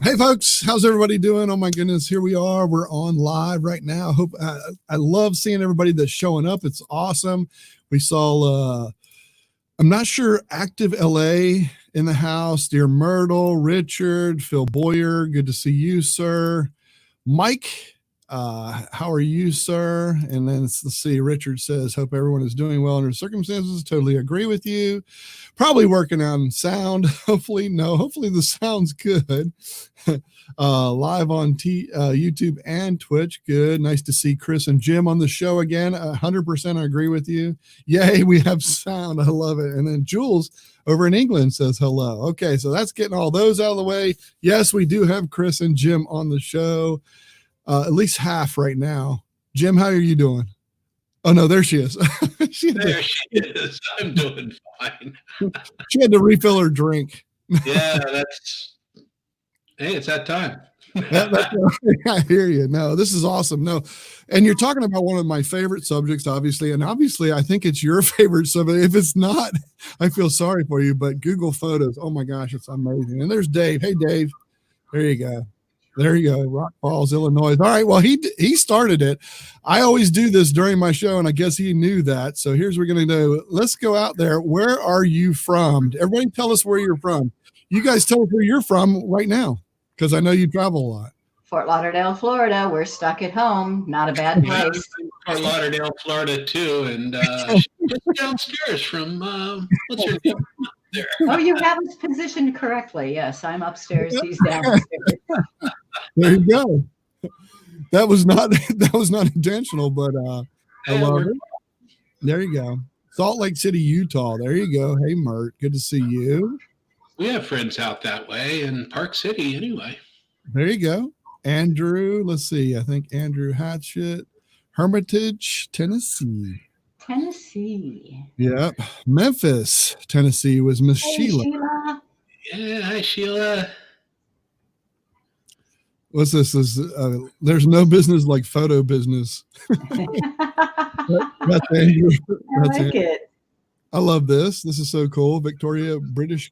Hey folks, how's everybody doing? Oh my goodness, here we are. We're on live right now. Hope I love seeing everybody that's showing up. It's awesome. We saw I'm not sure, Active LA in the house, Dear Myrtle, Richard, Phil Boyer. Good to see you, sir. Mike, how are you, sir? And then let's see, Richard says, hope everyone is doing well under circumstances. Totally agree with you. Probably working on sound. Hopefully the sound's good. Live on YouTube and Twitch. Good. Nice to see Chris and Jim on the show again. 100% I agree with you. Yay, we have sound. I love it. And then Jules over in England says hello. Okay, so that's getting all those out of the way. Yes, we do have Chris and Jim on the show. At least half right now. Jim, how are you doing? Oh no, there she is. She is. I'm doing fine. She had to refill her drink. Yeah, hey, it's that time. I hear you. No, this is awesome. No, and you're talking about one of my favorite subjects, obviously, and obviously I think it's your favorite subject. If it's not, I feel sorry for you, but Google Photos, oh my gosh, it's amazing. And there's Dave. Hey, Dave. There you go. There you go. Rock Falls, Illinois. All right. Well, he started it. I always do this during my show, and I guess he knew that. So here's what we're going to do. Let's go out there. Where are you from? Everybody tell us where you're from. You guys tell us where you're from right now, because I know you travel a lot. Fort Lauderdale, Florida. We're stuck at home. Not a bad place. Fort Lauderdale, Florida, too. And just downstairs from, what's her name? There. Oh, you have us positioned correctly. Yes, I'm upstairs. He's downstairs. There you go. That was not intentional, but I love it. There you go. Salt Lake City, Utah. There you go. Hey, Mert. Good to see you. We have friends out that way in Park City anyway. There you go. Andrew, let's see. I think Andrew Hatchett, Hermitage, Tennessee. Yep. Memphis, Tennessee was Miss Sheila. Yeah, hi, Sheila. What's this? There's no business like photo business. That's Andrew. I like it. I love this. This is so cool. Victoria, British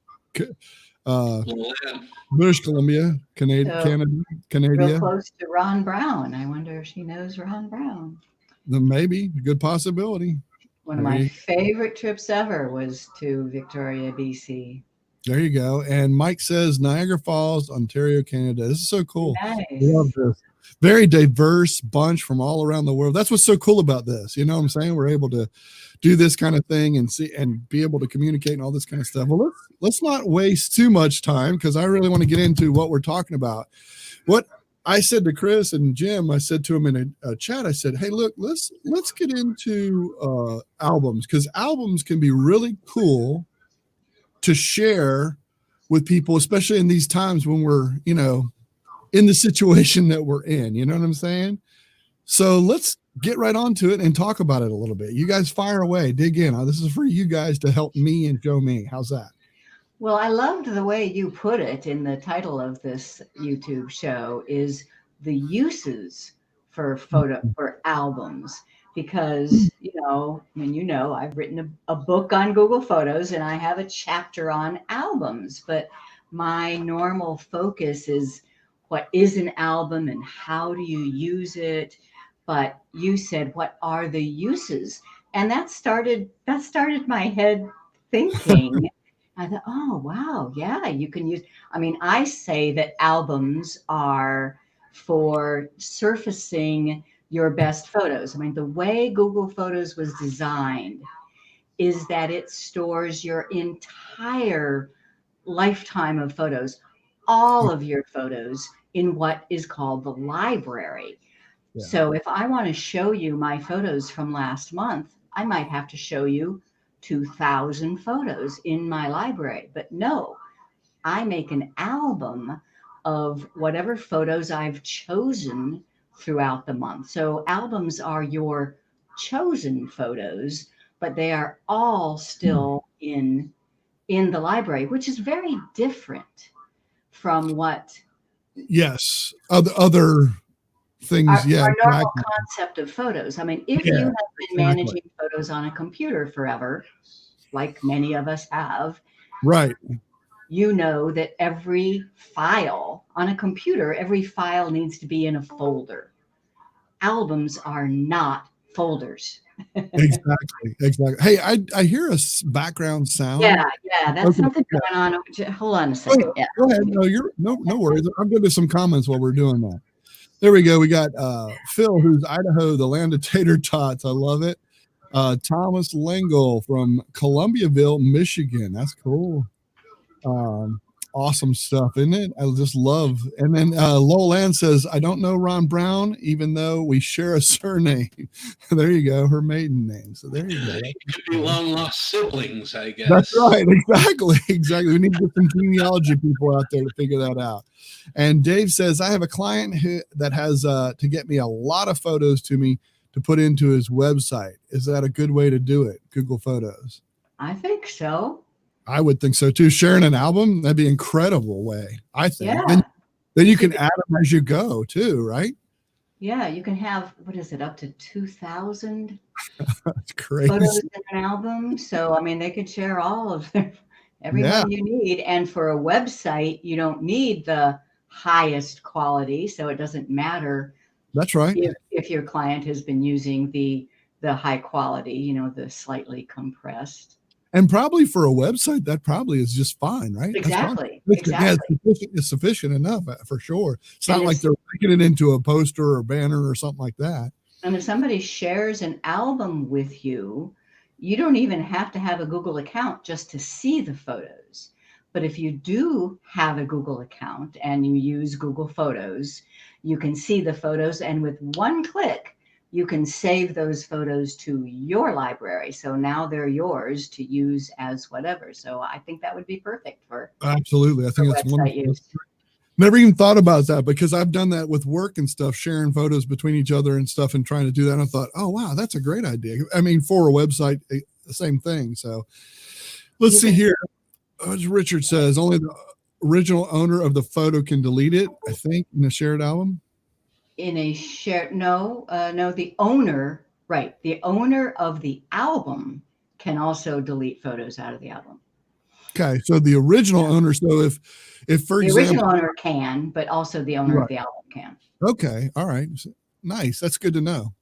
Columbia, Canada. Real close to Ron Brown. I wonder if she knows Ron Brown. Maybe. Good possibility. One of my favorite trips ever was to Victoria, BC. There you go. And Mike says Niagara Falls, Ontario, Canada. This is so cool. Nice. Love this. Very diverse bunch from all around the world. That's what's so cool about this. You know what I'm saying? We're able to do this kind of thing and see and be able to communicate and all this kind of stuff. Well, let's not waste too much time, because I really want to get into what we're talking about. What I said to Chris and Jim, I said to them in a chat, I said, hey, look, let's get into albums, because albums can be really cool to share with people, especially in these times when we're, in the situation that we're in. You know what I'm saying? So let's get right onto it and talk about it a little bit. You guys fire away, dig in. This is for you guys to help me and show me. How's that? Well, I loved the way you put it in the title of this YouTube show, is the uses for albums, because, I've written a book on Google Photos and I have a chapter on albums, but my normal focus is what is an album and how do you use it? But you said, what are the uses? And that started my head thinking. I thought, oh, wow. Yeah, you can use, I say that albums are for surfacing your best photos. The way Google Photos was designed is that it stores your entire lifetime of photos, all of your photos, in what is called the library. Yeah. So if I want to show you my photos from last month, I might have to show you 2,000 photos in my library. But no, I make an album of whatever photos I've chosen throughout the month. So albums are your chosen photos, but they are all still in the library, which is very different from what. Yes, other things. Our normal concept of photos. If you have been managing photos on a computer forever, like many of us have, right? You know that every file On a computer, every file needs to be in a folder. Albums are not folders. Exactly. Hey, I hear a background sound. Yeah, that's Okay, something yeah. going on. Hold on a Go ahead. second. Yeah. Go ahead. No, you're no worries. I'm going to some comments while we're doing that. There we go. We got Phil, who's Idaho, the land of tater tots. I love it. Thomas Lingle from Columbiaville, Michigan. That's cool. Awesome stuff, isn't it? I just love. And then Lowell Ann says, I don't know Ron Brown, even though we share a surname. There you go, her maiden name. So there you go. It could be long lost siblings, I guess. That's right. Exactly. We need to get some genealogy people out there to figure that out. And Dave says, I have a client that has to get me a lot of photos to me to put into his website. Is that a good way to do it? Google Photos. I think so. I would think so too. Sharing an album, that'd be an incredible way, I think. Yeah. Then you can add them as you go too, right? Yeah, you can have, what is it, up to 2,000 That's crazy. photos in an album. So, I mean, they could share all of everyone you need. And for a website, you don't need the highest quality. So it doesn't matter. That's right. If your client has been using the high quality, the slightly compressed. And probably for a website, that probably is just fine, right? Exactly. Yeah, it's sufficient enough for sure. It's not like they're making it into a poster or banner or something like that. And if somebody shares an album with you, you don't even have to have a Google account just to see the photos. But if you do have a Google account and you use Google Photos, you can see the photos, and with one click, you can save those photos to your library. So now they're yours to use as whatever. So I think that would be perfect for absolutely. I think it's wonderful. Use. Never even thought about that because I've done that with work and stuff, sharing photos between each other and stuff and trying to do that. And I thought, oh, wow, that's a great idea. I mean, for a website, the same thing. So let's see here. As Richard says, only the original owner of the photo can delete it, I think, in a shared album. In a shared, no, the owner, right. The owner of the album can also delete photos out of the album. Okay. So the original owner. So if for example, the original owner can, but also the owner of the album can. Okay. All right. Nice. That's good to know.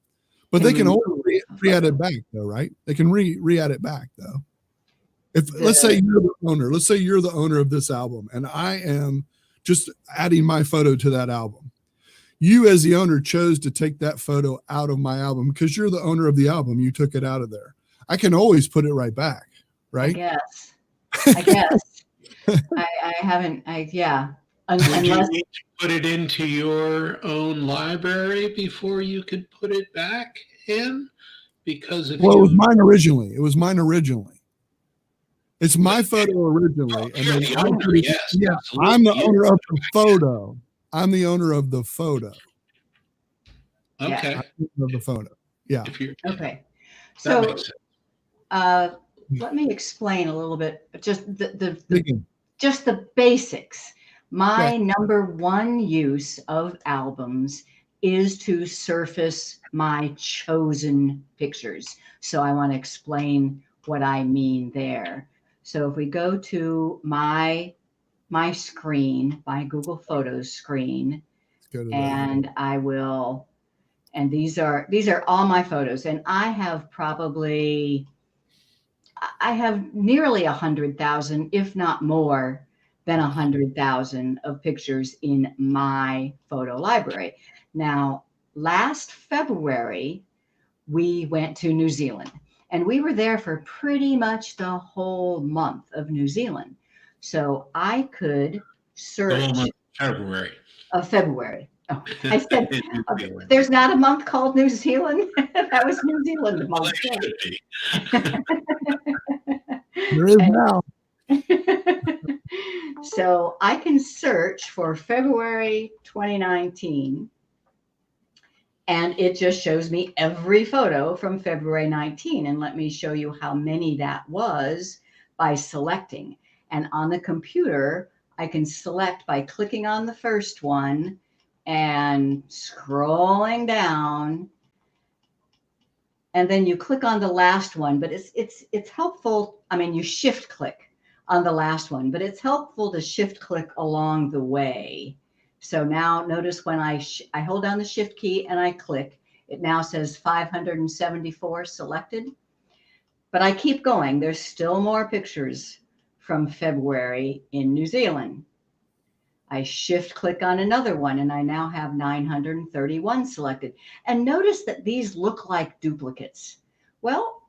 But they can always re-add it back though, right? They can re-add it back though. Let's say you're the owner. Let's say you're the owner of this album and I am just adding my photo to that album. You as the owner chose to take that photo out of my album because you're the owner of the album. You took it out of there. I can always put it right back, right? I guess. I haven't. Yeah. Unless you need to put it into your own library before you could put it back in, because if it was mine originally. It's my photo originally, and then I'm the owner of the photo. I'm the owner of the photo. Okay. Of the photo. Yeah. Okay. So let me explain a little bit, just the basics. My number one use of albums is to surface my chosen pictures. So I want to explain what I mean there. So if we go to my screen, my Google Photos screen, and I will, and these are all my photos, and I have nearly 100,000, if not more than 100,000 of pictures in my photo library. Now, last February, we went to New Zealand, and we were there for pretty much the whole month of New Zealand. So I could search February. Oh, I said, there's not a month called New Zealand. That was New Zealand month. There is now. So I can search for February 2019, and it just shows me every photo from February 19. And let me show you how many that was by selecting. And on the computer, I can select by clicking on the first one and scrolling down. And then you click on the last one, but it's helpful. I mean, you shift click on the last one, but it's helpful to shift click along the way So now notice when I hold down the shift key and I click, it now says 574 selected. But I keep going. There's still more pictures from February in New Zealand. I shift click on another one and I now have 931 selected. And notice that these look like duplicates. Well,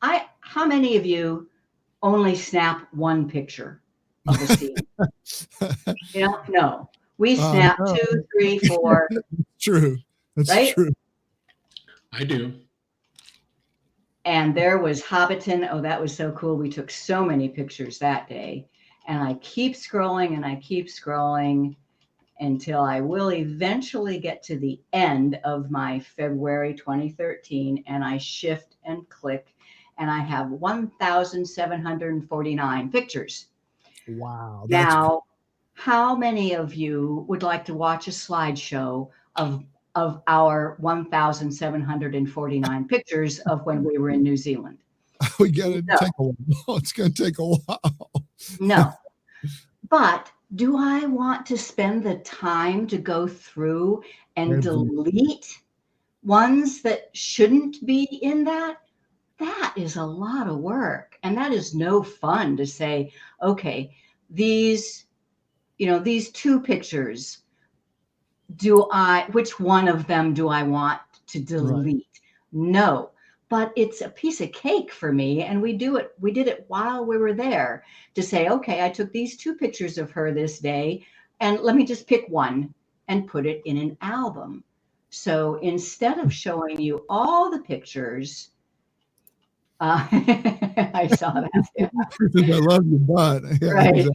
how many of you only snap one picture of a scene? No. We snap No. 2, 3, 4. True. That's right? true. I do. And there was Hobbiton. Oh, that was so cool. We took so many pictures that day. And I keep scrolling and I keep scrolling until I will eventually get to the end of my February 2013. And I shift and click and I have 1,749 pictures. Wow. Now, Cool. how many of you would like to watch a slideshow of our 1,749 pictures of when we were in New Zealand? We got to take a while. It's going to take a while. No. But do I want to spend the time to go through and delete ones that shouldn't be in that? That is a lot of work. And that is no fun to say, okay, these 2 pictures, which one of them do I want to delete? Right. No, but it's a piece of cake for me. And we did it while we were there to say, okay, I took these 2 pictures of her this day and let me just pick one and put it in an album. So instead of showing you all the pictures, I saw that. Yeah. I love your butt. Yeah, right.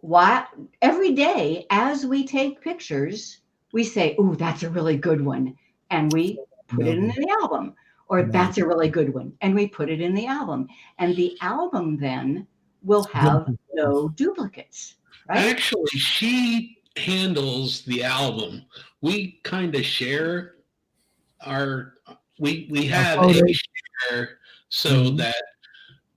Exactly. Every day as we take pictures, we say, "Ooh, that's a really good one," and we put it in the album. Or that's a really good one, and we put it in the album. And the album then will have no duplicates, right? Actually, she handles the album. We kind of share we have a share so that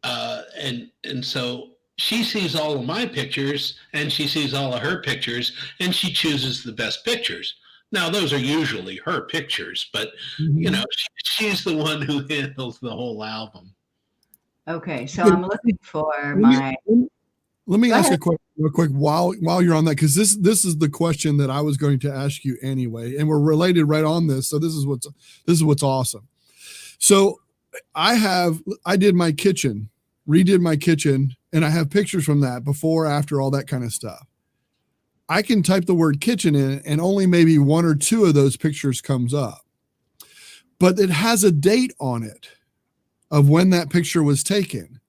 and so she sees all of my pictures and she sees all of her pictures and she chooses the best pictures. Now, those are usually her pictures, but she's the one who handles the whole album. Okay, so I'm looking for my. Let me ask a question real quick while you're on that, because this is the question that I was going to ask you anyway, and we're related right on this. So this is what's awesome. So I did my kitchen, redid my kitchen, and I have pictures from that before, after, all that kind of stuff. I can type the word kitchen in and only maybe 1 or 2 of those pictures comes up, but it has a date on it of when that picture was taken.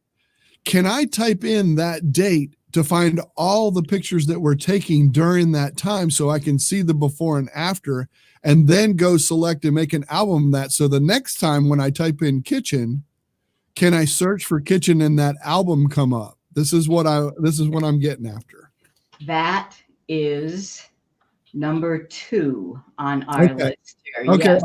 Can I type in that date to find all the pictures that we're taking during that time so I can see the before and after, and then go select and make an album of that? So the next time when I type in kitchen, can I search for kitchen and that album come up? This is what I'm getting after. That is number 2 on our list here. Okay. Yes.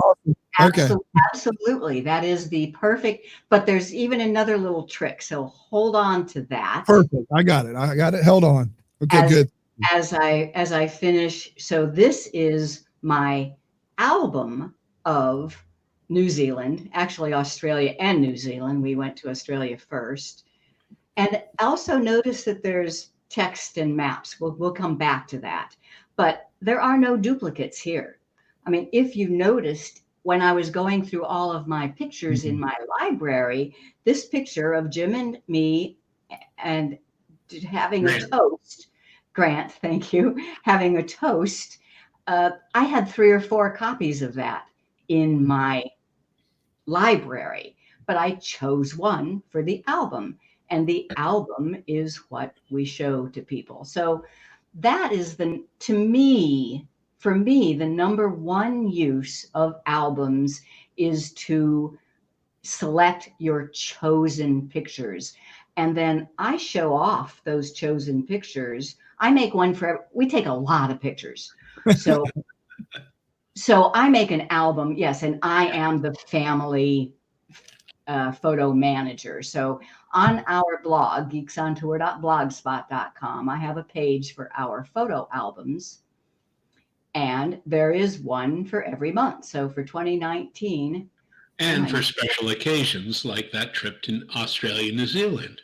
Awesome. Absolutely. That is the perfect, but there's even another little trick. So hold on to that. Perfect. I got it. Held on. Okay, good. As I finish. So this is my album of New Zealand, actually Australia and New Zealand. We went to Australia first. And also notice that there's text and maps. We'll come back to that. But there are no duplicates here. I mean, if you noticed, when I was going through all of my pictures in my library, this picture of Jim and me and having a toast, Grant, thank you, having a toast, I had 3 or 4 copies of that in my library, but I chose one for the album, and the album is what we show to people. So that is for me, the number 1 use of albums is to select your chosen pictures. And then I show off those chosen pictures. I make one we take a lot of pictures. So I make an album, yes, and I am the family photo manager. So on our blog, geeksontour.blogspot.com, I have a page for our photo albums. And there is one for every month. So for 2019. And for special occasions like that trip to Australia, New Zealand.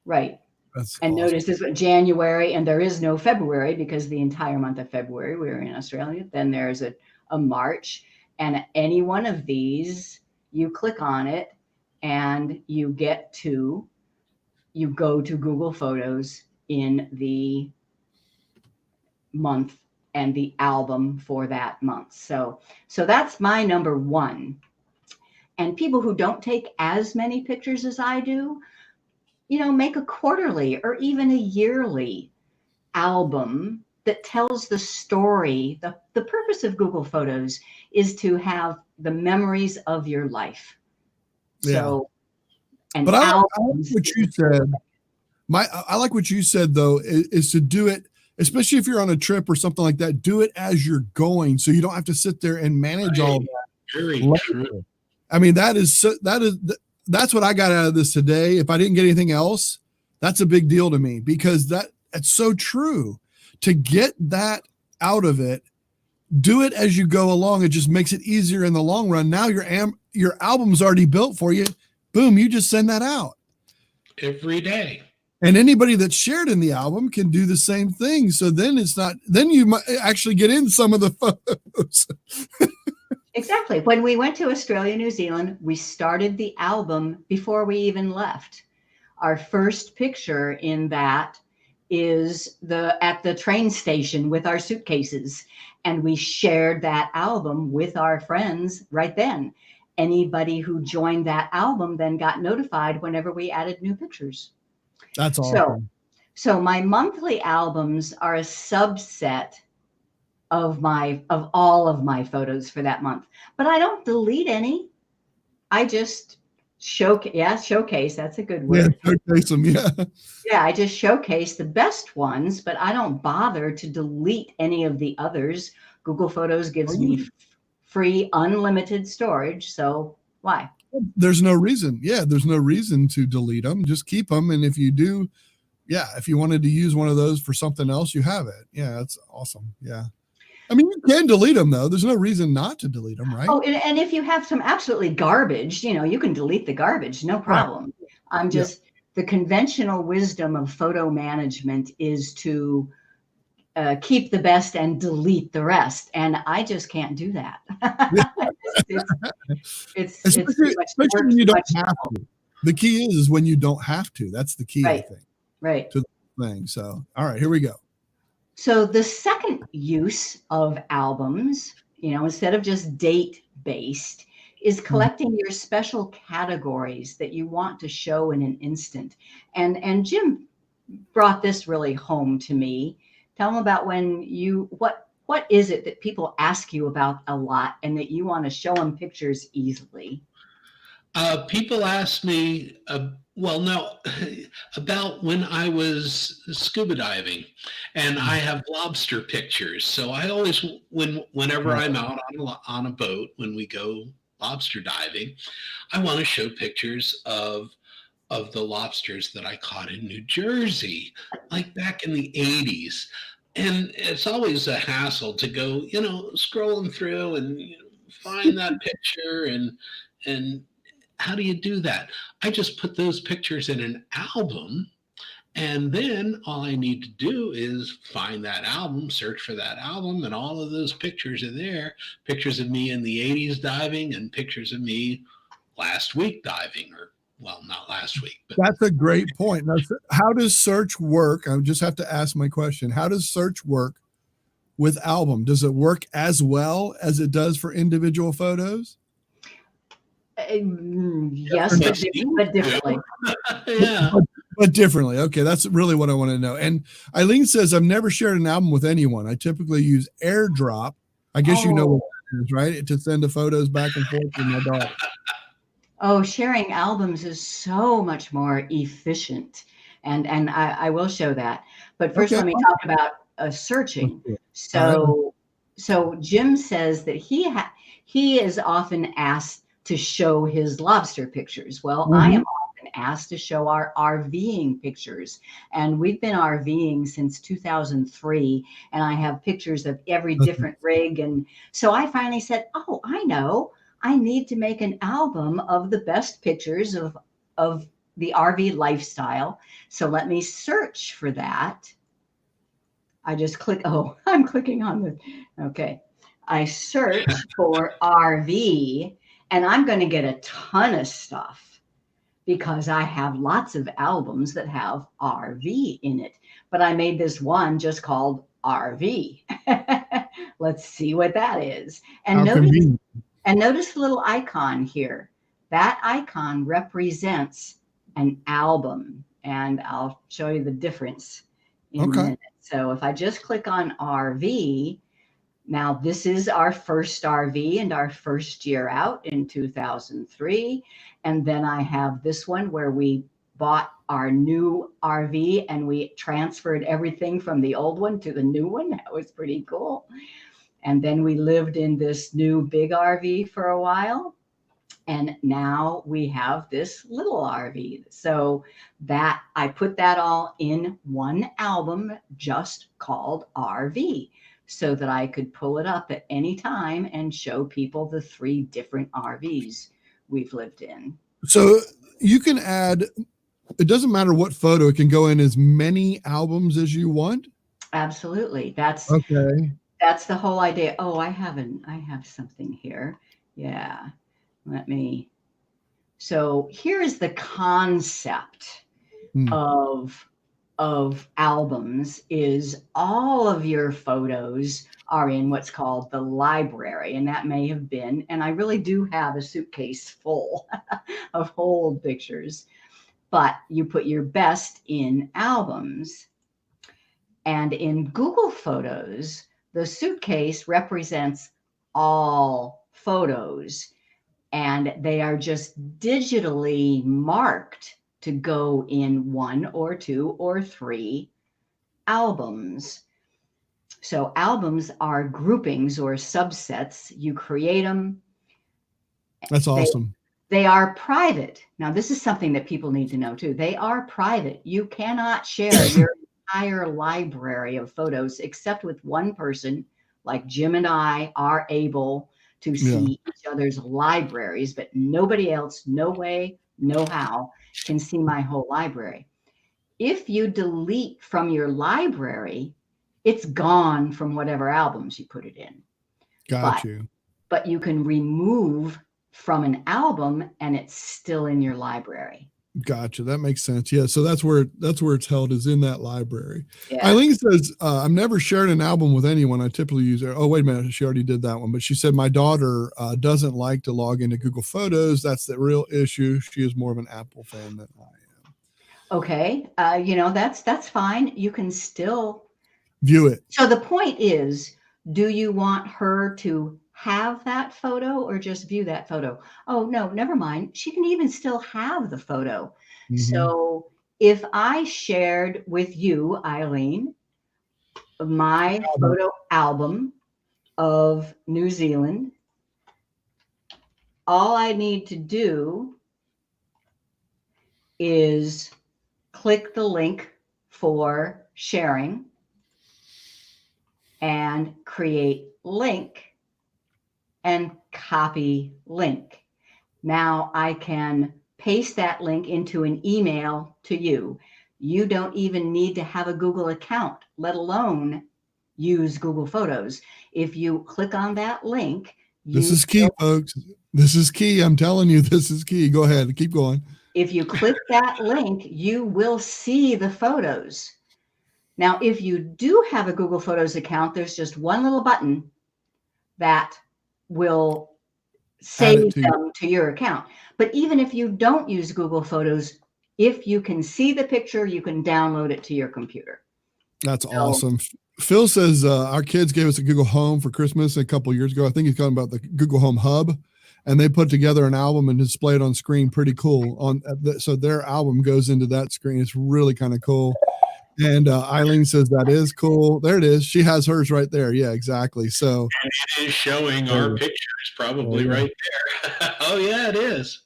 Right. That's and awesome. Notice this is January, and there is no February because the entire month of February we were in Australia. Then there's a March, and any one of these, you click on it and you go to Google Photos in the month and the album for that month. So that's my number one. And people who don't take as many pictures as I do, make a quarterly or even a yearly album that tells the story. The purpose of Google Photos is to have the memories of your life. So, and but I like what you said. I like what you said though, is to do it, especially if you're on a trip or something like that. Do it as you're going, so you don't have to sit there and manage all that. Very true. I mean, that's what I got out of this today. If I didn't get anything else, that's a big deal to me, because that's so true. To get that out of it, do it as you go along. It just makes it easier in the long run. Now your album's already built for you. Boom, you just send that out every day. And anybody that's shared in the album can do the same thing. So then you might actually get in some of the photos. Exactly. When we went to Australia, New Zealand, we started the album before we even left. Our first picture in that is at the train station with our suitcases. And we shared that album with our friends right then. Anybody who joined that album then got notified whenever we added new pictures. That's awesome. So my monthly albums are a subset of all of my photos for that month, but I don't delete any. I just showcase. That's a good word. Yeah, showcase them. Yeah. Yeah. I just showcase the best ones, but I don't bother to delete any of the others. Google Photos gives me free, unlimited storage. So why? There's no reason. Yeah. There's no reason to delete them. Just keep them. And if you do, if you wanted to use one of those for something else, you have it. Yeah. That's awesome. Yeah. I mean, you can delete them though. There's no reason not to delete them, right? Oh, and if you have some absolutely garbage, you can delete the garbage, no problem. Right. I'm just, the conventional wisdom of photo management is to keep the best and delete the rest. And I just can't do that. Especially when you don't have to. The key is when you don't have to. That's the key, right. I think. Right. To the thing. So, all right, here we go. So the second use of albums, instead of just date-based, is collecting your special categories that you want to show in an instant. And Jim brought this really home to me. Tell them about what is it that people ask you about a lot and that you want to show them pictures easily? People ask me, about when I was scuba diving, and I have lobster pictures. So I always, whenever I'm out on a boat, when we go lobster diving, I want to show pictures of the lobsters that I caught in New Jersey, like back in the 80s. And it's always a hassle to go, scrolling through and find that picture and how do you do that? I just put those pictures in an album, and then all I need to do is find that album, search for that album, and all of those pictures are there. Pictures of me in the 80s diving and pictures of me last week diving, or not last week. But that's a great point. Now, how does search work? I just have to ask my question. How does search work with album? Does it work as well as it does for individual photos? Yes, but differently. Yeah. But differently. Okay, that's really what I want to know. And Eileen says, I've never shared an album with anyone. I typically use AirDrop. I guess you know what that is, right? To send the photos back and forth with my dog. Oh, sharing albums is so much more efficient. And I will show that. But first, let me talk about searching. So Jim says that he is often asked to show his lobster pictures. Well, I am often asked to show our RVing pictures. And we've been RVing since 2003. And I have pictures of every different rig. And so I finally said, oh, I know. I need to make an album of the best pictures of the RV lifestyle. So let me search for that. I just click. Oh, I'm clicking on the. Okay. I search for RV, and I'm going to get a ton of stuff because I have lots of albums that have RV in it. But I made this one just called RV. Let's see what that is. And notice the little icon here. That icon represents an album, and I'll show you the difference in a minute. So if I just click on RV, now this is our first RV and our first year out in 2003. And then I have this one where we bought our new RV and we transferred everything from the old one to the new one. That was pretty cool. And then we lived in this new big RV for a while. And now we have this little RV. So that I put that all in one album just called RV so that I could pull it up at any time and show people the 3 different RVs we've lived in. So you can add, it doesn't matter what photo, it can go in as many albums as you want. Absolutely. That's the whole idea. Oh, I have something here. Yeah. So here's the concept of albums is all of your photos are in what's called the library. And that may have been, and I really do have a suitcase full of old pictures, but you put your best in albums. And in Google Photos, the suitcase represents all photos. And they are just digitally marked to go in 1 or 2 or 3 albums. So albums are groupings or subsets. You create them. That's awesome. They are private. Now, this is something that people need to know too. They are private. You cannot share your entire library of photos except with one person, like Jim and I are able to see each other's libraries, but nobody else, no way, no how, can see my whole library. If you delete from your library, it's gone from whatever albums you put it in. But you can remove from an album and it's still in your library. Gotcha. That makes sense. Yeah. So that's where it's held, is in that library. Yeah. Eileen says, I've never shared an album with anyone. I typically use it. Oh, wait a minute. She already did that one, but she said my daughter doesn't like to log into Google Photos. That's the real issue. She is more of an Apple fan than I am. Okay. That's fine. You can still view it. So the point is, do you want her to have that photo or just view that photo? Oh, no, never mind. She can even still have the photo. Mm-hmm. So if I shared with you, Eileen, my photo album of New Zealand, all I need to do is click the link for sharing and create link and copy link. Now I can paste that link into an email to you. You don't even need to have a Google account, let alone use Google Photos. If you click on that link, this is key, folks. This is key. I'm telling you, this is key. Go ahead, keep going. If you click that link, you will see the photos. Now, if you do have a Google Photos account, there's just one little button that will save them to your account. But even if you don't use Google Photos, if you can see the picture, you can download it to your computer. That's awesome. Phil says our kids gave us a Google Home for Christmas a couple of years ago. I think he's talking about the Google Home Hub, and they put together an album and display it on screen. Pretty cool. So their album goes into that screen. It's really kind of cool. And Eileen says that is cool. There it is. She has hers right there. Yeah, exactly. So and it is showing our pictures probably right there. Oh yeah, it is.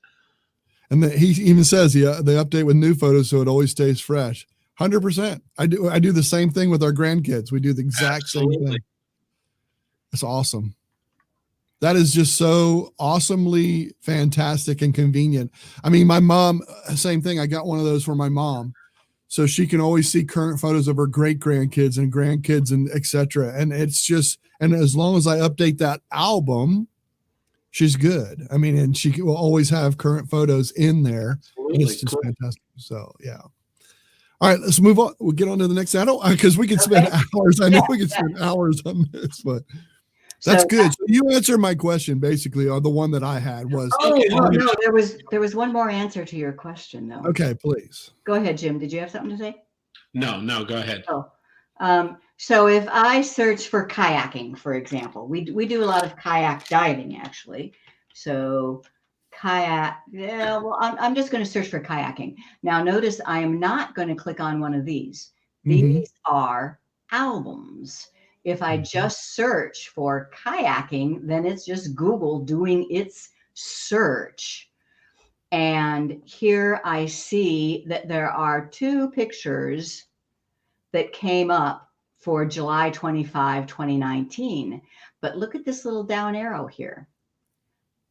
And he even says they update with new photos so it always stays fresh. 100%. I do the same thing with our grandkids. We do the exact same thing. It's awesome. That is just so awesomely fantastic and convenient. I mean, my mom, same thing. I got one of those for my mom, so she can always see current photos of her great grandkids and grandkids and etc. And it's just, and as long as I update that album, she's good. I mean, and she will always have current photos in there. And it's just fantastic. So yeah. All right, let's move on. We'll get on to the next. I don't, because we could spend hours. I know we could spend hours on this, but that's good. So you answered my question basically, or the one that I had was. Oh no, there was one more answer to your question though. Okay, please. Go ahead, Jim. Did you have something to say? No, go ahead. Oh, so if I search for kayaking, for example, we do a lot of kayak diving actually. So kayak, yeah. Well, I'm just going to search for kayaking. Now, notice I am not going to click on one of these. These are albums. If I just search for kayaking, then it's just Google doing its search. And here I see that there are 2 pictures that came up for July 25, 2019. But look at this little down arrow here.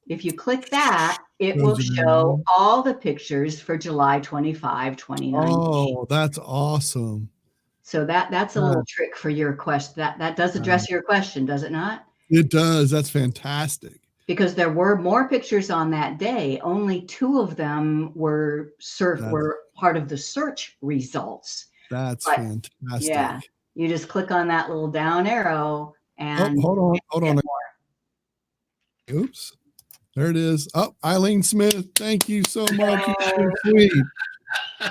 If you click that, it will show all the pictures for July 25, 2019. Oh, that's awesome. So that's a little trick for your question. That does address your question, does it not? It does. That's fantastic. Because there were more pictures on that day. Only 2 of them were part of the search results. That's fantastic. Yeah, you just click on that little down arrow and hold on. Oops. There it is. Oh, Eileen Smith, thank you so much. You're so sweet.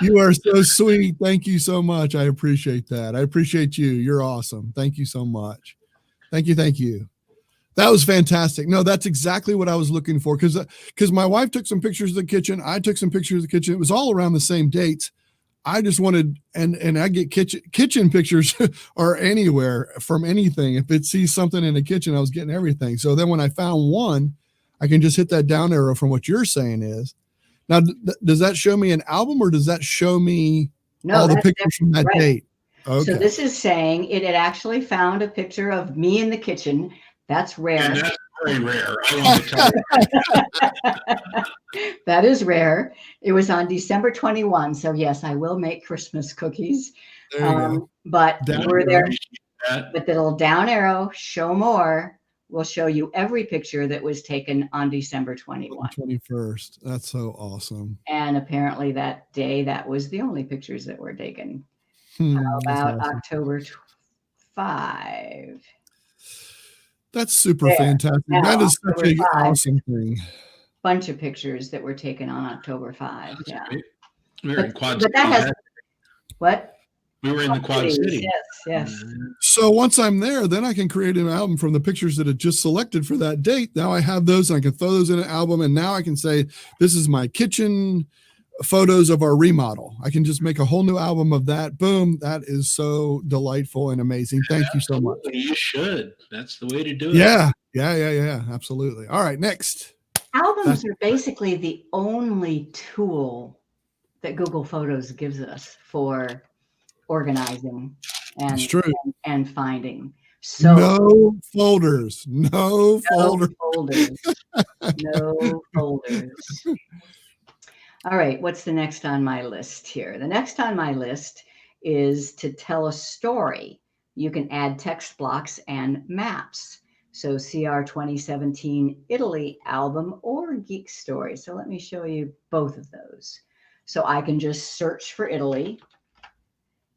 You are so sweet. Thank you so much. I appreciate that. I appreciate you. You're awesome. Thank you so much. Thank you. That was fantastic. No, that's exactly what I was looking for because my wife took some pictures of the kitchen. I took some pictures of the kitchen. It was all around the same dates. I just wanted, and I get kitchen pictures or anywhere from anything. If it sees something in the kitchen, I was getting everything. So then when I found one, I can just hit that down arrow from what you're saying is. Now, does that show me an album or does that show me all the pictures from that date? Okay. So this is saying it had actually found a picture of me in the kitchen. That's rare. And that's very rare. I want to tell you. That is rare. It was on December 21. So yes, I will make Christmas cookies. There you go. But we're there. But the little down arrow, show more, will show you every picture that was taken on December 21. 21st. That's so awesome. And apparently that day, that was the only pictures that were taken. How about awesome. October 5? That's super fantastic. Now, that is such an awesome thing. Bunch of pictures that were taken on October 5. That's yeah. Great. We were in Quad City. That has, what? We were in the Quad City. Yes. So once I'm there, then I can create an album from the pictures that it just selected for that date. Now I have those and I can throw those in an album. And now I can say, this is my kitchen photos of our remodel. I can just make a whole new album of that. Boom. That is so delightful and amazing. Thank you so much. You should. That's the way to do it. Yeah. Absolutely. All right. Next. Albums are basically the only tool that Google Photos gives us for organizing and finding. So no folders. No folders. All right, what's the next on my list here? The next on my list is to tell a story. You can add text blocks and maps. So CR 2017 Italy album or Geek story. So let me show you both of those. So I can just search for Italy.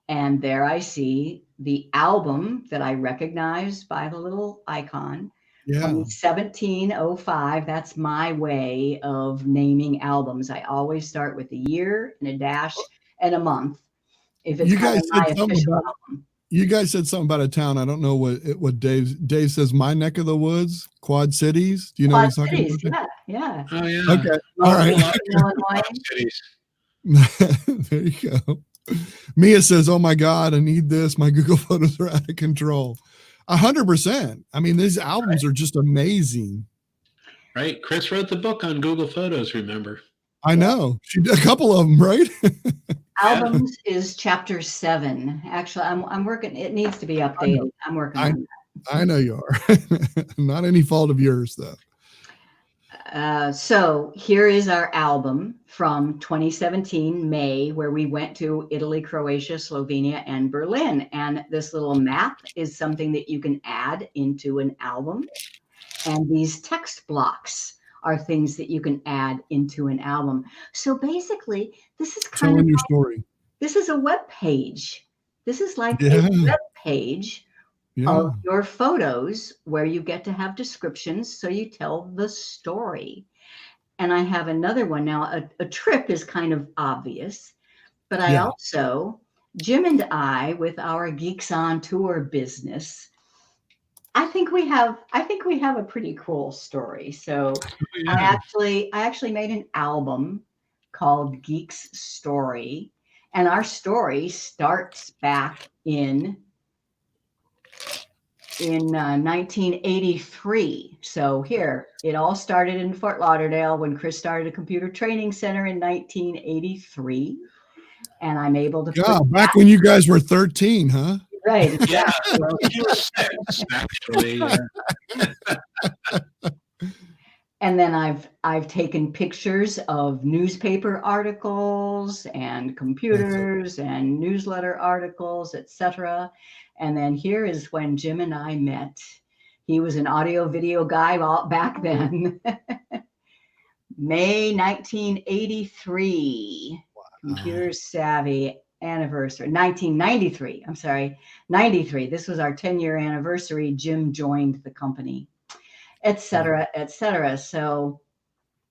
And there I see the album that I recognize by the little icon. Yeah. 1705. That's my way of naming albums. I always start with a year and a dash and a month. If it's you guys said something about a town. I don't know what Dave says. My neck of the woods, Quad Cities. Do you know what he's talking about? Yeah. Oh yeah. Okay. All right. There you go. Mia says, "Oh my God, I need this. My Google Photos are out of control." 100%. I mean, these albums are just amazing. Right. Chris wrote the book on Google Photos, remember? I know. She did a couple of them, right? Albums is chapter 7. Actually, I'm working. It needs to be updated. I'm working on that. I know you are. Not any fault of yours, though. So here is our album from 2017, May, where we went to Italy, Croatia, Slovenia, and Berlin. And this little map is something that you can add into an album. And these text blocks are things that you can add into an album. So basically, this is kind of your story. This is a web page. This is like Yeah. a web page of your photos where you get to have descriptions, so you tell the story. And I have another one now. A trip is kind of obvious, but I also, Jim and I, with our Geeks on Tour business, I think we have a pretty cool story. So I actually made an album called Geeks Story, and our story starts back in 1983. So here, it all started in Fort Lauderdale when Chris started a computer training center in 1983. And I'm able to back when you guys were 13, huh? Right. Yeah, you were 6, actually. And then I've taken pictures of newspaper articles and computers and newsletter articles, etc. And then here is when Jim and I met. He was an audio video guy back then. May 1983. Wow. Computer savvy anniversary. 1993. I'm sorry, 93. This was our 10-year anniversary. Jim joined the company, etc., etc. So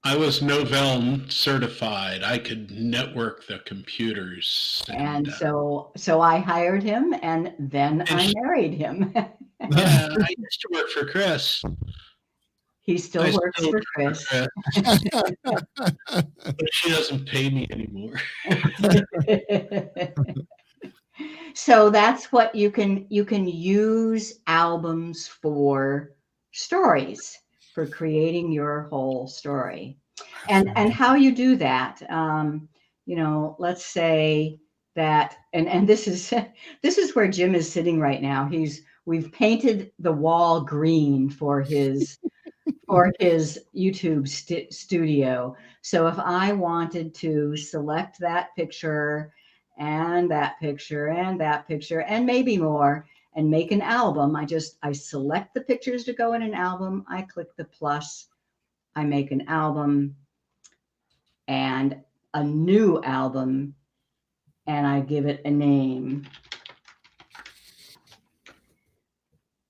I was Novell certified. I could network the computers. And so I hired him, and then I married him. Yeah, I used to work for Chris. He still works for Chris. But she doesn't pay me anymore. So that's what you can use albums for, stories, for creating your whole story. And how you do that, let's say that, and this is where Jim is sitting right now. We've painted the wall green for his YouTube studio. So if I wanted to select that picture and that picture and that picture and maybe more and make an album, I select the pictures to go in an album. I click the plus, I make an album and a new album, and I give it a name.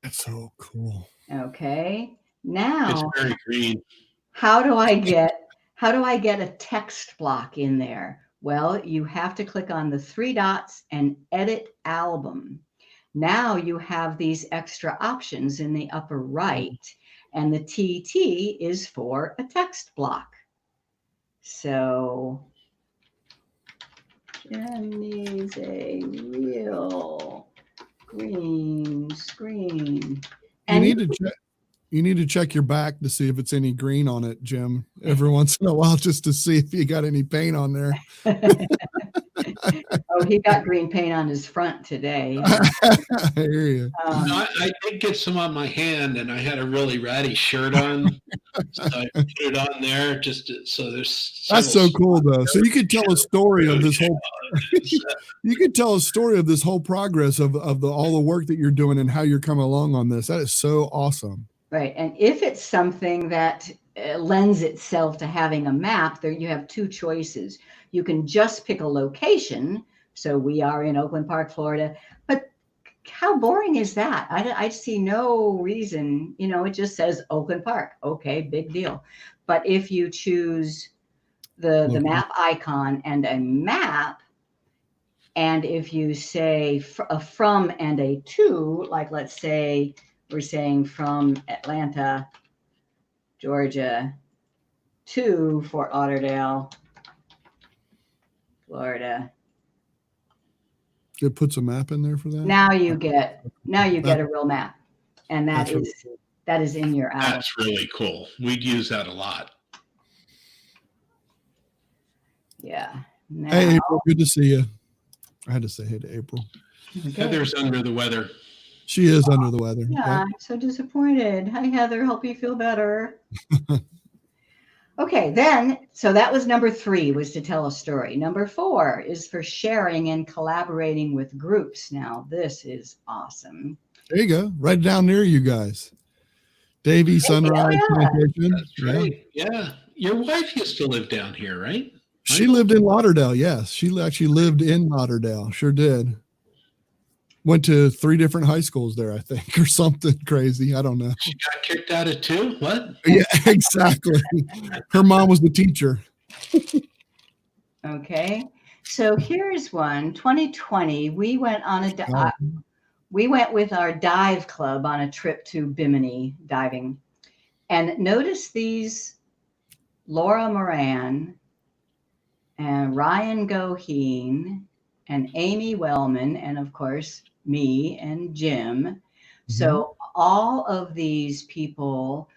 That's so cool. Okay. Now it's very green. How do I get a text block in there? Well, you have to click on the 3 dots and edit album. Now you have these extra options in the upper right, and the TT is for a text block. So Jim needs a real green screen. And you need to check your back to see if it's any green on it, Jim, every once in a while, just to see if you got any paint on there. Oh, he got green paint on his front today. I hear you. I did get some on my hand, and I had a really ratty shirt on, so I put it on there so there's. That's so cool, though. So you could tell a story of this whole. You could tell a story of this whole progress of all the work that you're doing and how you're coming along on this. That is so awesome. Right, and if it's something that lends itself to having a map, there you have 2 choices. You can just pick a location. So we are in Oakland Park, Florida. But how boring is that? I see no reason. It just says Oakland Park. Okay, big deal. But if you choose the map icon and a map, and if you say a from and a to, like let's say we're saying from Atlanta, Georgia to Fort Lauderdale, Florida. It puts a map in there for that. Now you get a real map, and that is in your album. That's really cool. We'd use that a lot. Yeah. Now, Hey, April, good to see you. I had to say hey to April. okay. Heather's under the weather. She is under the weather. Yeah, Yep. I'm so disappointed. Hi, Heather. Hope you feel better. Okay, then, so that was number 3, was to tell a story. Number 4 is for sharing and collaborating with groups. Now, this is awesome. There you go. Right down near you guys. Davy Sunrise Plantation. That's right. Yeah. Your wife used to live down here, right? She lived in Lauderdale. Yes. She actually lived in Lauderdale. Sure did. Went to 3 different high schools there, I think, or something crazy. I don't know. She got kicked out of 2? What? Yeah, exactly. Her mom was the teacher. Okay. So here's one. 2020, we went on we went with our dive club on a trip to Bimini diving. And notice these: Laura Moran and Ryan Goheen and Amy Wellman, and of course, me and Jim. Mm-hmm. So all of these people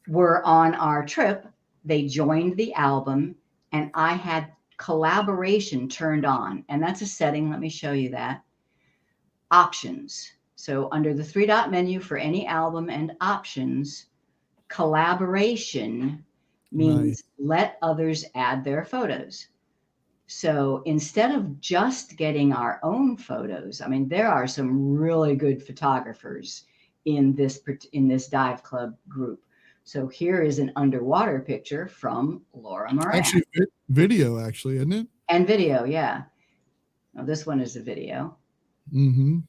were on our trip. They joined the album, and I had collaboration turned on. And that's a setting. Let me show you that. Options. So under the 3-dot menu for any album and options, collaboration means let others add their photos. So instead of just getting our own photos, I mean, there are some really good photographers in this dive club group. So here is an underwater picture from Laura Moran. Actually, video, actually, isn't it? And video, yeah. Now, this one is a video. Mm-hmm.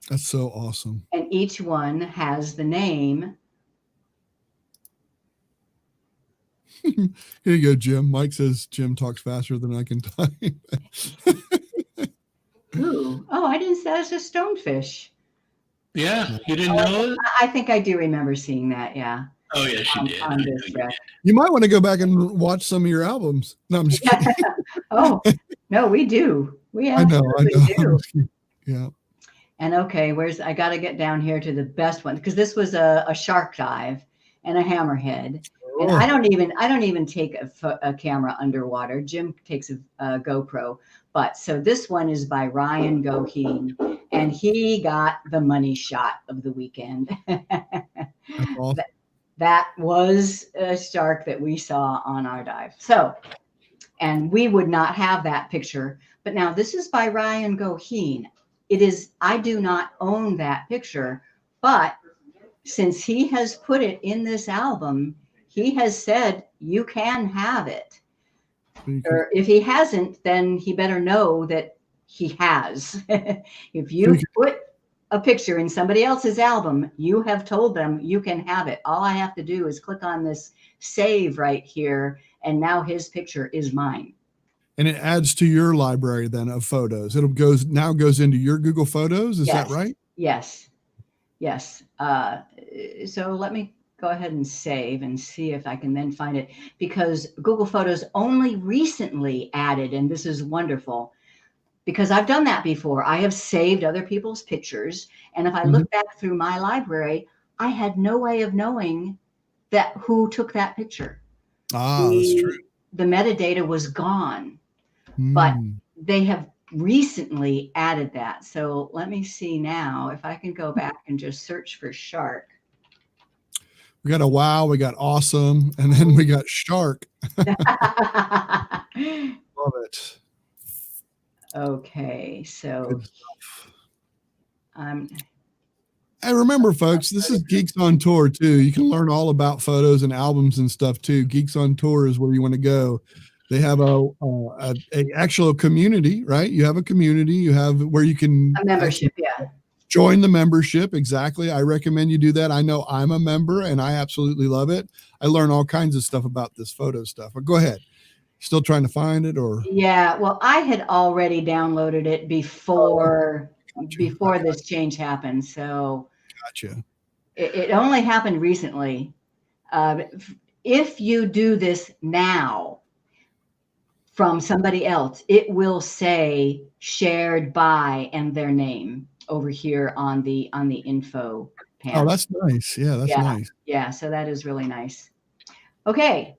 That's so awesome. And each one has the name. Here you go, Jim. Mike says Jim talks faster than I can type. Ooh. Oh, I didn't say that's a stonefish. Yeah, you didn't know it? I think I do remember seeing that, yeah. Oh, yeah, she did. On this track. You might want to go back and watch some of your albums. No, I'm just kidding. Oh, no, we do. We absolutely do. Yeah. And okay, I got to get down here to the best one, because this was a shark dive and a hammerhead. And I don't even take a camera underwater. Jim takes a GoPro. But so this one is by Ryan Goheen, and he got the money shot of the weekend. Awesome. That was a shark that we saw on our dive. So, and we would not have that picture. But now this is by Ryan Goheen. I do not own that picture, but since he has put it in this album, he has said you can have it. Or if he hasn't, then he better know that he has. If you put a picture in somebody else's album, you have told them you can have it. All I have to do is click on this save right here, and now his picture is mine. And it adds to your library then of photos. It goes into your Google Photos. Is that right? Yes. Yes. So let me go ahead and save and see if I can then find it, because Google Photos only recently added, and this is wonderful, because I've done that before. I have saved other people's pictures, and if I look back through my library, I had no way of knowing who took that picture. That's true. The metadata was gone, but they have recently added that. So let me see now if I can go back and just search for shark. We got a wow, we got awesome, and then we got shark. Love it. Okay, so hey, remember, folks, this is Geeks on Tour too. You can learn all about photos and albums and stuff too. Geeks on Tour is where you want to go. They have a actual community, right? You have a community. You have where you can a membership, yeah. Join the membership. Exactly. I recommend you do that. I know I'm a member and I absolutely love it. I learn all kinds of stuff about this photo stuff. But go ahead. Still trying to find it, or? Yeah, well, I had already downloaded it before this change happened. So gotcha. It only happened recently. If you do this now from somebody else, it will say shared by and their name over here on the info panel. Oh, that's nice. Yeah, that's nice. Yeah, so that is really nice. Okay.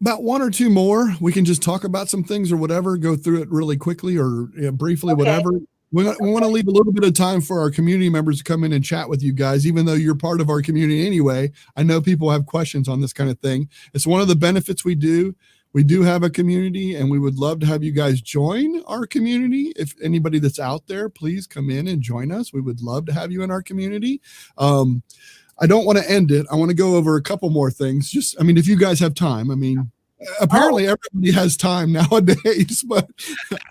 About one or two more. We can just talk about some things or whatever, go through it really quickly or briefly, Okay. whatever. We want to leave a little bit of time for our community members to come in and chat with you guys, even though you're part of our community anyway. I know people have questions on this kind of thing. It's one of the benefits we do. We do have a community, and we would love to have you guys join our community. If anybody that's out there, please come in and join us. We would love to have you in our community. I don't want to end it. I want to go over a couple more things. Just, I mean, if you guys have time, I mean, apparently everybody has time nowadays, but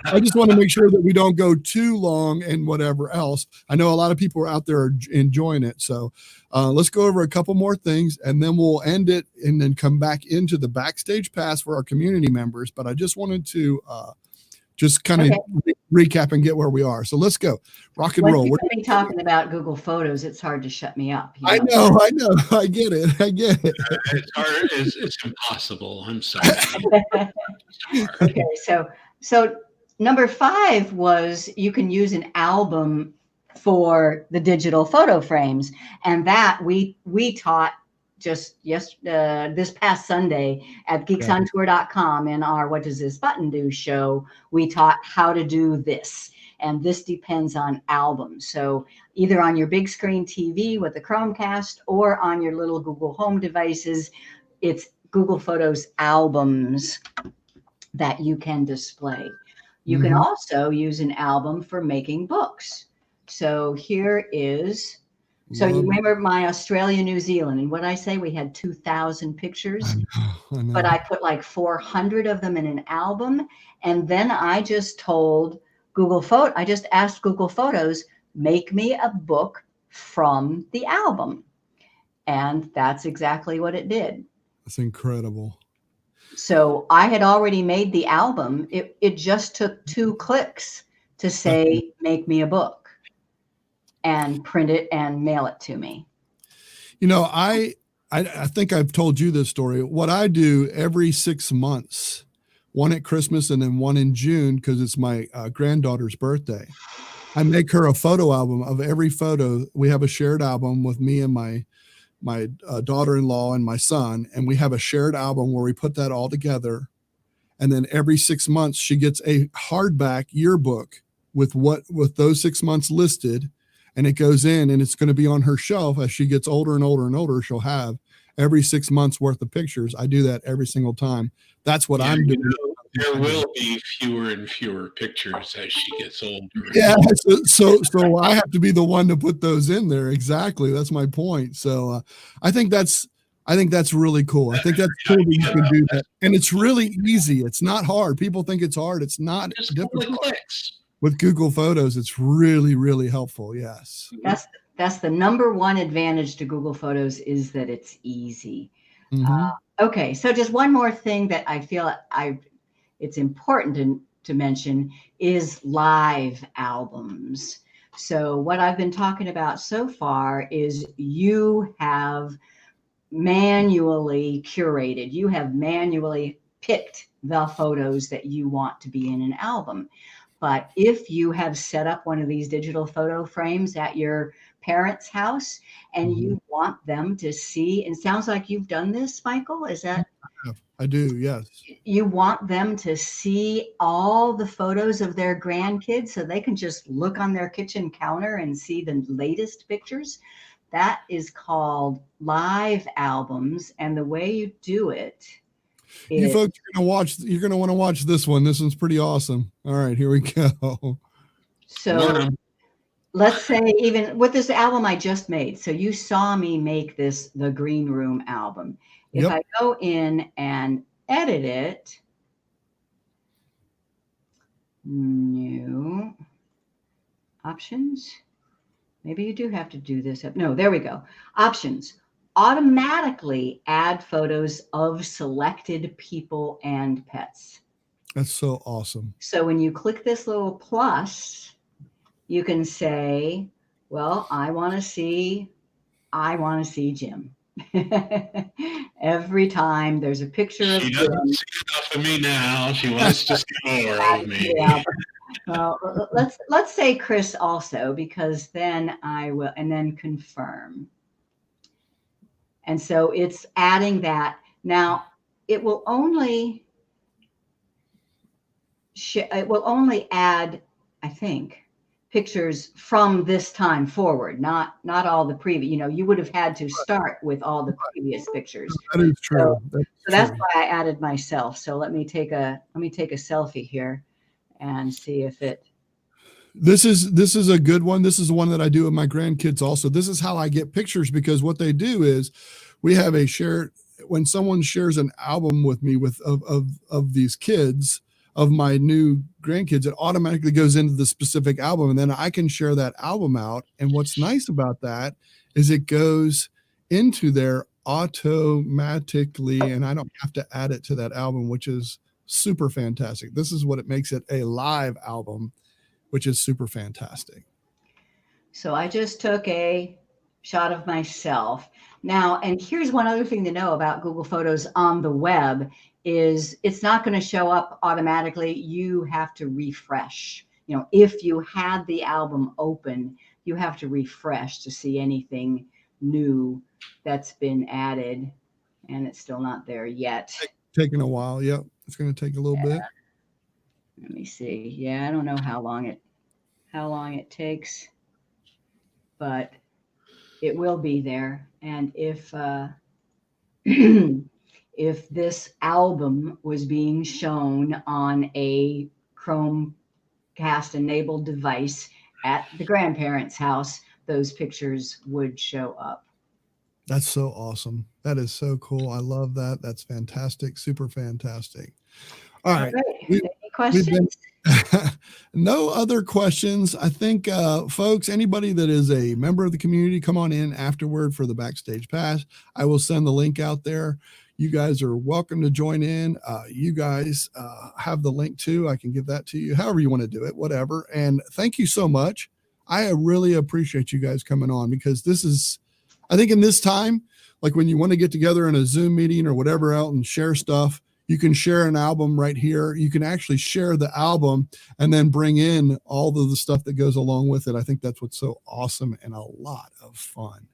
I just want to make sure that we don't go too long and whatever else. I know a lot of people are out there enjoying it. So let's go over a couple more things and then we'll end it and then come back into the backstage pass for our community members. But I just wanted to just kind of recap and get where we are. So let's go. Rock and roll. We're talking about Google Photos. It's hard to shut me up. I know. I get it. It's hard. It's impossible. I'm sorry. Okay. So number 5 was you can use an album for the digital photo frames. And that we taught just this past Sunday at geeksontour.com in our What Does This Button Do show. We taught how to do this. And this depends on albums. So either on your big screen TV with the Chromecast or on your little Google Home devices, it's Google Photos albums that you can display. You can also use an album for making books. So here is, so you remember my Australia, New Zealand, and what I say, we had 2,000 pictures, I know. But I put like 400 of them in an album. And then I just told I just asked Google Photos, make me a book from the album. And that's exactly what it did. That's incredible. So I had already made the album. It just took 2 clicks to say, make me a book, and print it and mail it to me. You know, I think I've told you this story. What I do every 6 months, one at Christmas and then one in June, because it's my granddaughter's birthday, I make her a photo album of every photo. We have a shared album with me and my daughter-in-law and my son, and we have a shared album where we put that all together. And then every 6 months she gets a hardback yearbook with those 6 months listed, and it goes in and it's going to be on her shelf. As she gets older and older and older, she'll have every 6 months worth of pictures. I do that every single time. That's what I'm doing. There will be fewer and fewer pictures as she gets older. Yeah, so I have to be the one to put those in there. Exactly, that's my point. So I think that's really cool. I think that's cool that you can do that, and it's really easy. It's not hard. People think it's hard. It's not just difficult. Clicks. With Google Photos, it's really, really helpful. Yes, that's the number one advantage to Google Photos, is that it's easy. Mm-hmm. Okay, so just one more thing that I feel it's important to mention is live albums. So what I've been talking about so far is you have manually curated, you have manually picked the photos that you want to be in an album. But if you have set up one of these digital photo frames at your parents' house and you want them to see, and it sounds like you've done this, Michael, is that? I do, yes. You want them to see all the photos of their grandkids so they can just look on their kitchen counter and see the latest pictures. That is called live albums. And the way you do it is, you folks you're gonna want to watch this one. This one's pretty awesome. All right, here we go. So let's say, even with this album I just made, so you saw me make this, the Green Room album. If I go in and edit it, new options, maybe you do have to do this. No, there we go. Options, automatically add photos of selected people and pets. That's so awesome. So when you click this little plus, you can say, well, I want to see Jim. Every time there's a picture of She doesn't see enough of me now. She wants to see more of me. Yeah. Well, let's say Chris also, because then I will, and then confirm. And so it's adding that. Now, it will only add, I think, pictures from this time forward, not all the previous. You would have had to start with all the previous pictures. That is true. So that's why I added myself. So let me take a selfie here and see if it. This is a good one. This is the one that I do with my grandkids also. This is how I get pictures, because what they do is we have a shared, when someone shares an album with me of these kids, of my new grandkids, it automatically goes into the specific album, and then I can share that album out. And what's nice about that is it goes into there automatically, and I don't have to add it to that album, which is super fantastic. This is what it makes it a live album, which is super fantastic. So I just took a shot of myself. Now, and here's one other thing to know about Google Photos on the web is it's not going to show up automatically. You have to refresh. If you had the album open, you have to refresh to see anything new that's been added, and it's still not there yet. Taking a while. Yep. It's going to take a little bit. Let me see. Yeah, I don't know how long it takes, but it will be there. And if if this album was being shown on a Chromecast enabled device at the grandparents' house, those pictures would show up. That's so awesome. That is so cool. I love that. That's fantastic. Super fantastic. All right. Any questions? No other questions. I think, folks, anybody that is a member of the community, come on in afterward for the Backstage Pass. I will send the link out there. You guys are welcome to join in. You guys have the link too. I can give that to you, however you want to do it, whatever. And thank you so much. I really appreciate you guys coming on, because this is, I think in this time, like when you want to get together in a Zoom meeting or whatever else and share stuff, you can share an album right here. You can actually share the album and then bring in all of the stuff that goes along with it. I think that's what's so awesome and a lot of fun.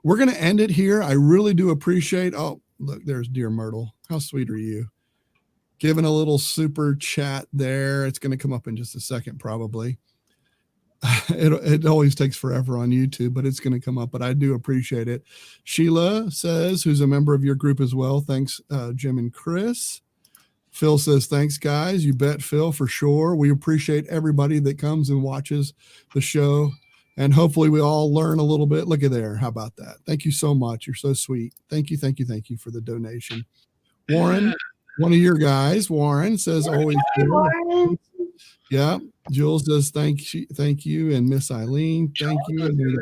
We're going to end it here. I really do appreciate, oh, look, there's Dear Myrtle. How sweet are you? Giving a little super chat there. It's going to come up in just a second, probably. It always takes forever on YouTube, but it's going to come up, but I do appreciate it. Sheila says, who's a member of your group as well. Thanks, Jim and Chris. Phil says, thanks, guys. You bet, Phil, for sure. We appreciate everybody that comes and watches the show, and hopefully we all learn a little bit. Look at there. How about that? Thank you so much. You're so sweet. Thank you for the donation. Warren, one of your guys, Warren, says, always good. Warren. Yeah. Jules says, thank you. And Miss Eileen, thank you. And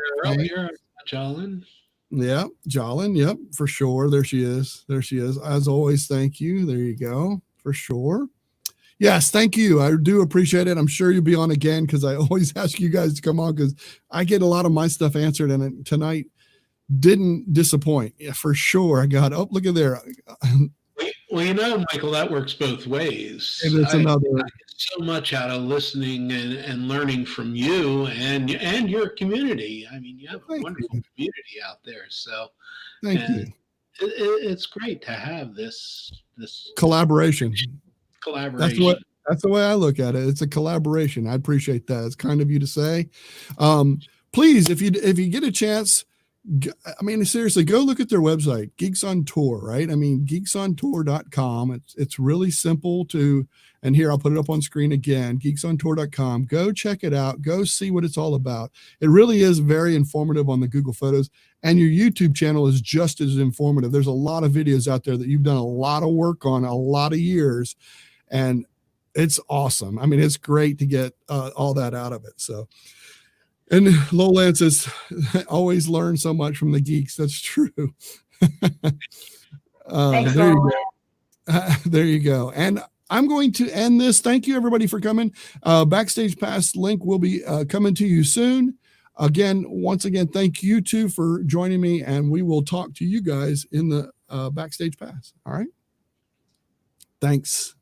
Jolyn. Yeah, Jolyn. Yep, for sure. There she is. As always, thank you. There you go. For sure. Yes, thank you. I do appreciate it. I'm sure you'll be on again, because I always ask you guys to come on, because I get a lot of my stuff answered, and tonight didn't disappoint. Yeah, for sure. I got, oh, look at there. Well, Michael, that works both ways. And it's another. I get so much out of listening and learning from you and your community. I mean, you have a wonderful community out there. So thank you. It's great to have this collaboration. That's the way I look at it. It's a collaboration. I appreciate that. It's kind of you to say. Please, if you get a chance, I mean, seriously, go look at their website, Geeks on Tour, right? I mean, geeksontour.com. It's really simple to, and here I'll put it up on screen again, geeksontour.com. Go check it out. Go see what it's all about. It really is very informative on the Google Photos, and your YouTube channel is just as informative. There's a lot of videos out there that you've done a lot of work on, a lot of years, and it's awesome. I mean, it's great to get all that out of it. So, and Lowland says, always learn so much from the geeks. That's true. Thanks, there you go. There you go. And I'm going to end this. Thank you, everybody, for coming. Backstage Pass link will be coming to you soon. Once again, thank you two for joining me, and we will talk to you guys in the Backstage Pass. All right. Thanks.